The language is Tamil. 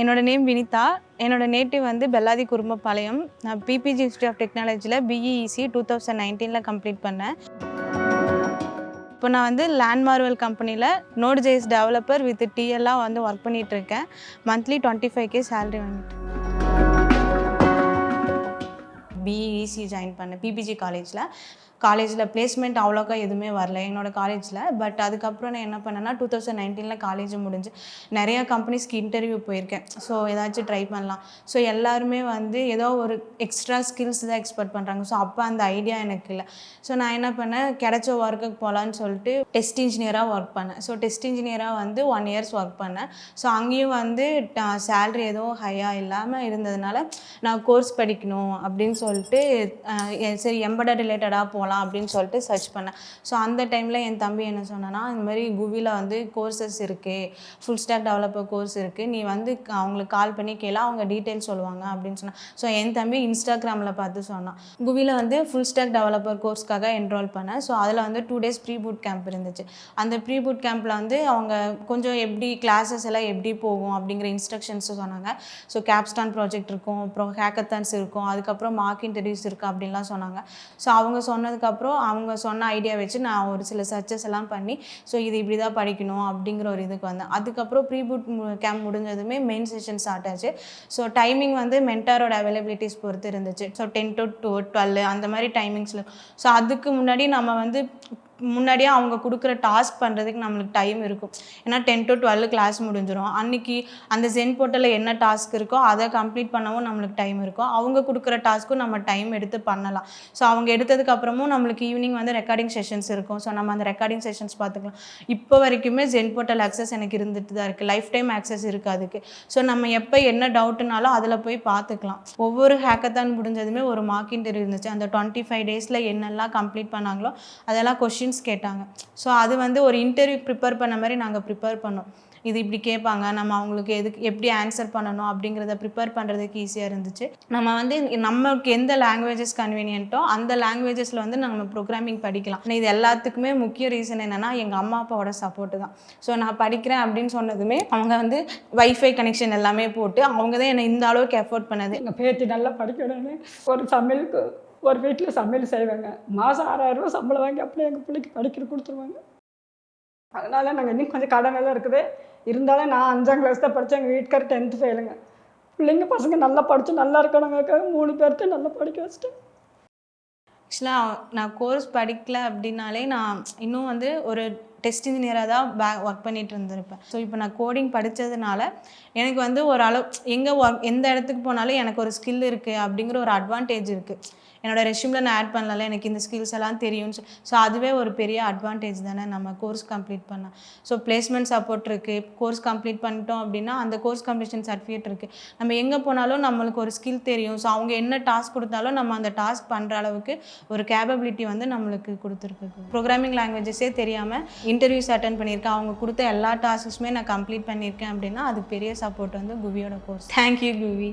என்னோட நேம் வினிதா. என்னோட நேட்டிவ் வந்து பெல்லாதி குரும்பபாளையம். நான் பிபிஜி ஹிஸ்ட்ரி ஆஃப் டெக்னாலஜியில் பிஇஇசி 2019 கம்ப்ளீட் பண்ணேன். இப்போ நான் வந்து லேண்ட்மார்வல் கம்பெனியில் Node.js டெவலப்பர் வித் டிஎல்லாம் வந்து ஒர்க் பண்ணிகிட்ருக்கேன். மந்த்லி 25K சேலரி வாங்கிட்டு பிஇஇசி ஜாயின் பண்ணேன் பிபிஜி காலேஜில் பிளேஸ்மெண்ட் அவ்வளோக்கா எதுவுமே வரல என்னோடய காலேஜில். பட் அதுக்கப்புறம் நான் என்ன பண்ணேன்னா 2019 காலேஜ் முடிஞ்சு நிறையா கம்பெனிஸ்க்கு இன்டர்வியூ போயிருக்கேன். ஸோ ஏதாச்சும் ட்ரை பண்ணலாம். ஸோ எல்லாருமே வந்து ஏதோ ஒரு எக்ஸ்ட்ரா ஸ்கில்ஸ் தான் எக்ஸ்பெக்ட் பண்ணுறாங்க. ஸோ அப்போ அந்த ஐடியா எனக்கு இல்லை. ஸோ நான் என்ன பண்ணேன், கிடைச்ச ஒர்க்குக்கு போகலான்னு சொல்லிட்டு டெஸ்ட் இன்ஜினியராக ஒர்க் பண்ணேன். ஸோ டெஸ்ட் இன்ஜினியராக வந்து 1 years ஒர்க் பண்ணேன். ஸோ அங்கேயும் வந்து சேல்ரி எதுவும் ஹையாக இல்லாமல் இருந்ததுனால நான் கோர்ஸ் படிக்கணும் அப்படின்னு சொல்லிட்டு சரி எம்பெடட் ரிலேட்டடாக போகலாம் அப்படின்னு சொல்லிட்டு சர்ச் பண்ணேன். ஸோ அந்த டைமில் என் தம்பி என்ன சொன்னான்னா, இந்த மாதிரி குவியில் வந்து கோர்சஸ் இருக்குது, ஃபுல் ஸ்டாக் டெவலப்பர் கோர்ஸ் இருக்குது, நீ வந்து அவங்களுக்கு கால் பண்ணி கேளா, அவங்க டீட்டெயில்ஸ் சொல்லுவாங்க அப்படின்னு சொன்னான். ஸோ என் தம்பி இன்ஸ்டாகிராமில் பார்த்து சொன்னான். குவியில் வந்து ஃபுல் ஸ்டாக் டெவலப்பர் கோர்ஸ்க்காக என்ரோல் பண்ணேன். ஸோ அதில் வந்து 2 days ப்ரீ பூட் கேம்ப் இருந்துச்சு. அந்த ப்ரீ பூட் கேம்பில் வந்து அவங்க கொஞ்சம் எப்படி கிளாஸஸ் எல்லாம் எப்படி போகும் அப்படிங்கிற இன்ஸ்ட்ரக்ஷன்ஸும் சொன்னாங்க. ஸோ கேப்ஸ்டான் ப்ராஜெக்ட் இருக்கும், அப்புறம் ஹேக்கத்தான்ஸ் இருக்கும், அதுக்கப்புறம் மார்க் இன்டர்வியூஸ் இருக்குது அப்படின்லாம் சொன்னாங்க. ஸோ அவங்க சொன்னதுக்கப்புறம் அவங்க சொன்ன ஐடியா வச்சு நான் ஒரு சில சர்ச்சஸ் எல்லாம் பண்ணி ஸோ இது இப்படி தான் படிக்கணும் அப்படிங்கிற ஒரு இதுக்கு வந்தேன். அதுக்கப்புறம் ப்ரீ பூட் கேம்ப் முடிஞ்சதுமே மெயின் செஷன் ஸ்டார்ட் ஆச்சு. ஸோ டைமிங் வந்து மென்டாரோட அவைலபிலிட்டிஸ் பொறுத்து இருந்துச்சு. ஸோ 10 to 12 அந்த மாதிரி டைமிங்ஸில். ஸோ அதுக்கு முன்னாடி நம்ம வந்து முன்னாடியே அவங்க கொடுக்குற டாஸ்க் பண்ணுறதுக்கு நம்மளுக்கு டைம் இருக்கும். ஏன்னா 10 to 12 கிளாஸ் முடிஞ்சிடும். அன்றைக்கி அந்த ஜென் போர்ட்டலில் என்ன டாஸ்க் இருக்கோ அதை கம்ப்ளீட் பண்ணவும் நம்மளுக்கு டைம் இருக்கும். அவங்க கொடுக்குற டாஸ்க்கும் நம்ம டைம் எடுத்து பண்ணலாம். ஸோ அவங்க எடுத்ததுக்கப்புறமும் நம்மளுக்கு ஈவினிங் வந்து ரெக்கார்டிங் செஷன்ஸ் இருக்கும். ஸோ நம்ம அந்த ரெக்கார்டிங் செஷன்ஸ் பார்த்துக்கலாம். இப்போ வரைக்குமே ஜென் போர்ட்டல் ஆக்சஸ் எனக்கு இருந்துட்டு தான் இருக்குது. லைஃப் டைம் ஆக்சஸ் இருக்குது அதுக்கு. ஸோ நம்ம எப்போ என்ன டவுட்டுனாலும் அதில் போய் பார்த்துக்கலாம். ஒவ்வொரு ஹேக்கத்தான் முடிஞ்சதுமே ஒரு மார்க் இன்டர்வியூ இருந்துச்சு. அந்த 25 days என்னெல்லாம் கம்ப்ளீட் பண்ணாங்களோ அதெல்லாம் கொஷின்ஸ் கேட்டாங்க. ஸோ அது வந்து ஒரு இன்டர்வியூ ப்ரிப்பேர் பண்ண மாதிரி நாங்கள் ப்ரிப்பேர் பண்ணோம். இது இப்படி கேட்பாங்க, நம்ம அவங்களுக்கு எப்படி ஆன்சர் பண்ணணும் அப்படிங்கிறத ப்ரிப்பேர் பண்ணுறதுக்கு ஈஸியாக இருந்துச்சு. நம்ம வந்து நமக்கு எந்த லாங்குவேஜஸ் கன்வீனியன்ட்டோ அந்த லாங்குவேஜஸில் வந்து நம்ம ப்ரோக்ராமிங் படிக்கலாம். இது எல்லாத்துக்குமே முக்கிய ரீசன் என்னென்னா எங்கள் அம்மா அப்பாவோட சப்போர்ட்டு தான். ஸோ நான் படிக்கிறேன் அப்படின்னு சொன்னதுமே அவங்க வந்து வைஃபை கனெக்ஷன் எல்லாமே போட்டு அவங்க தான் என்னை இந்த அளவுக்கு எஃபோர்ட் பண்ணது. எங்கள் பேத்தி நல்லா படிக்கணும்னு ஒரு வீட்டில் சமையல் செய்வாங்க. மாதம் 6000 ரூபா சம்பளம் வாங்கி அப்படியே எங்கள் பிள்ளைக்கு படிக்கிற கொடுத்துருவாங்க. அதனால் நாங்கள் இன்னும் கொஞ்சம் கடனெல்லாம் இருக்குது. இருந்தாலும் நான் 5ஆம் கிளாஸ் தான் படித்தேன். எங்கள் வீட்டுக்கார் 10th ஃபெயிலுங்க. பிள்ளைங்க பசங்க நல்லா படித்து நல்லா இருக்கணுங்கிறக்காக 3 பேர்த்தையும் நல்லா படிக்க வச்சுட்டேன். ஆக்சுவலாக நான் கோர்ஸ் படிக்கல அப்படின்னாலே நான் இன்னும் வந்து ஒரு டெஸ்ட் இன்ஜினியராக தான் ஒர்க் பண்ணிகிட்டு இருந்திருப்பேன். ஸோ இப்போ நான் கோடிங் படித்ததுனால எனக்கு வந்து ஓரளவு எந்த இடத்துக்கு போனாலும் எனக்கு ஒரு ஸ்கில் இருக்குது அப்படிங்கிற ஒரு அட்வான்டேஜ் இருக்குது. என்னோடய ரெஸ்யூமில் நான் ஆட் பண்ணல, எனக்கு இந்த ஸ்கில்ஸ் எல்லாம் தெரியும்னு ஸோ அதுவே ஒரு பெரிய அட்வான்டேஜ் தானே நம்ம கோர்ஸ் கம்ப்ளீட் பண்ணால். ஸோ பிளேஸ்மெண்ட் சப்போர்ட் இருக்குது. கோர்ஸ் கம்ப்ளீட் பண்ணிட்டோம் அப்படின்னா அந்த கோர்ஸ் கம்ப்ளீஷன் சர்டிஃபிகேட் இருக்குது. நம்ம எங்கே போனாலும் நம்மளுக்கு ஒரு ஸ்கில் தெரியும். ஸோ அவங்க என்ன டாஸ்க் கொடுத்தாலும் நம்ம அந்த டாஸ்க் பண்ணுற அளவுக்கு ஒரு கேப்பபிலிட்டி வந்து நம்மளுக்கு கொடுத்துருக்கு. ப்ரோக்ராமிங் லாங்குவேஜஸே தெரியாமல் இன்டர்வியூஸ் அட்டென்ட் பண்ணியிருக்கேன். அவங்க கொடுத்த எல்லா டாஸ்க்குமே நான் கம்ப்ளீட் பண்ணியிருக்கேன் அப்படின்னா அது பெரிய சப்போர்ட் வந்து குவியோட கோர்ஸ். தேங்க்யூ குவி.